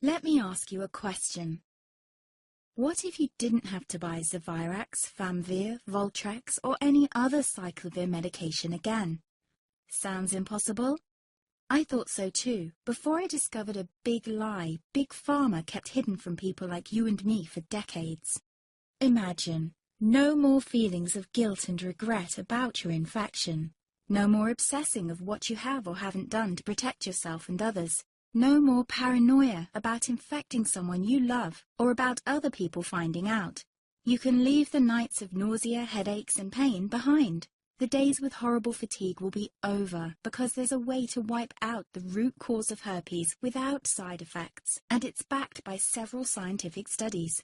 Let me ask you a question. What if you didn't have to buy Zovirax, Famvir, Voltrex, or any other cyclovir medication again? Sounds impossible? I thought so too, before I discovered a big lie Big Pharma kept hidden from people like you and me for decades. Imagine, no more feelings of guilt and regret about your infection. No more obsessing of what you have or haven't done to protect yourself and others. No more paranoia about infecting someone you love or about other people finding out. You can leave the nights of nausea, headaches and pain behind. The days with horrible fatigue will be over because there's a way to wipe out the root cause of herpes without side effects, and it's backed by several scientific studies.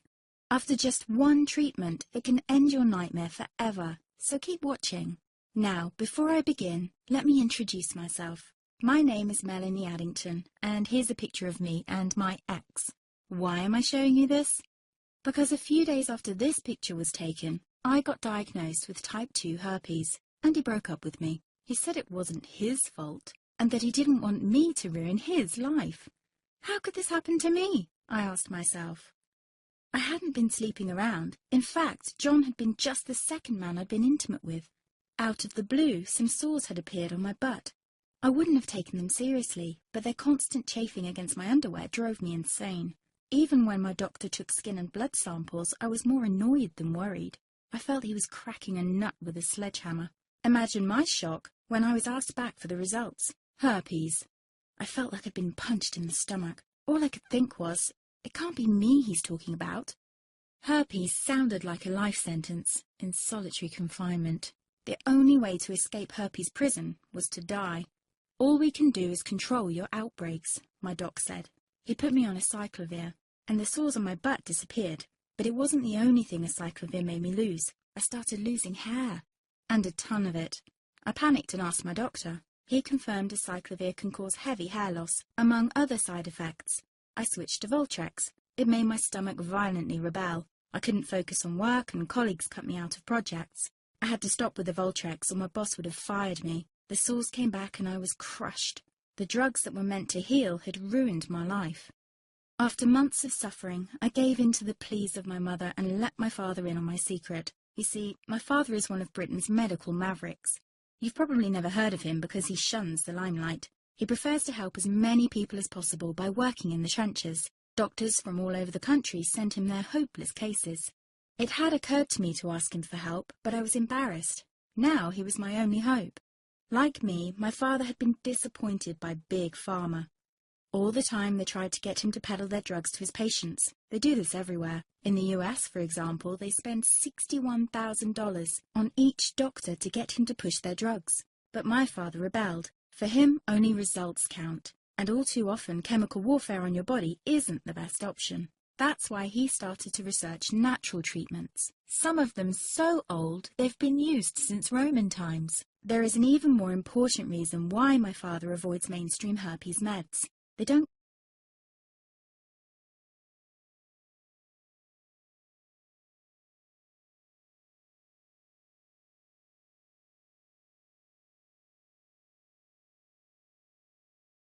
After just one treatment, it can end your nightmare forever, so keep watching. Now, before I begin, let me introduce myself. My name is Melanie Addington, and here's a picture of me and my ex. Why am I showing you this? Because a few days after this picture was taken, I got diagnosed with type 2 herpes, and he broke up with me. He said it wasn't his fault, and that he didn't want me to ruin his life. How could this happen to me? I asked myself. I hadn't been sleeping around. In fact, John had been just the second man I'd been intimate with. Out of the blue, some sores had appeared on my butt. I wouldn't have taken them seriously, but their constant chafing against my underwear drove me insane. Even when my doctor took skin and blood samples, I was more annoyed than worried. I felt he was cracking a nut with a sledgehammer. Imagine my shock when I was asked back for the results. Herpes. I felt like I'd been punched in the stomach. All I could think was, it can't be me he's talking about. Herpes sounded like a life sentence in solitary confinement. The only way to escape herpes prison was to die. All we can do is control your outbreaks, my doc said. He put me on a cyclovir, and the sores on my butt disappeared. But it wasn't the only thing a cyclovir made me lose. I started losing hair, and a ton of it. I panicked and asked my doctor. He confirmed a cyclovir can cause heavy hair loss, among other side effects. I switched to Voltrex. It made my stomach violently rebel. I couldn't focus on work, and colleagues cut me out of projects. I had to stop with the Voltrex, or my boss would have fired me. The sores came back and I was crushed. The drugs that were meant to heal had ruined my life. After months of suffering, I gave in to the pleas of my mother and let my father in on my secret. You see, my father is one of Britain's medical mavericks. You've probably never heard of him because he shuns the limelight. He prefers to help as many people as possible by working in the trenches. Doctors from all over the country sent him their hopeless cases. It had occurred to me to ask him for help, but I was embarrassed. Now he was my only hope. Like me, my father had been disappointed by Big Pharma. All the time they tried to get him to peddle their drugs to his patients. They do this everywhere. In the US, for example, they spend $61,000 on each doctor to get him to push their drugs. But my father rebelled. For him, only results count. And all too often, chemical warfare on your body isn't the best option. That's why he started to research natural treatments. Some of them so old, they've been used since Roman times. There is an even more important reason why my father avoids mainstream herpes meds. They don't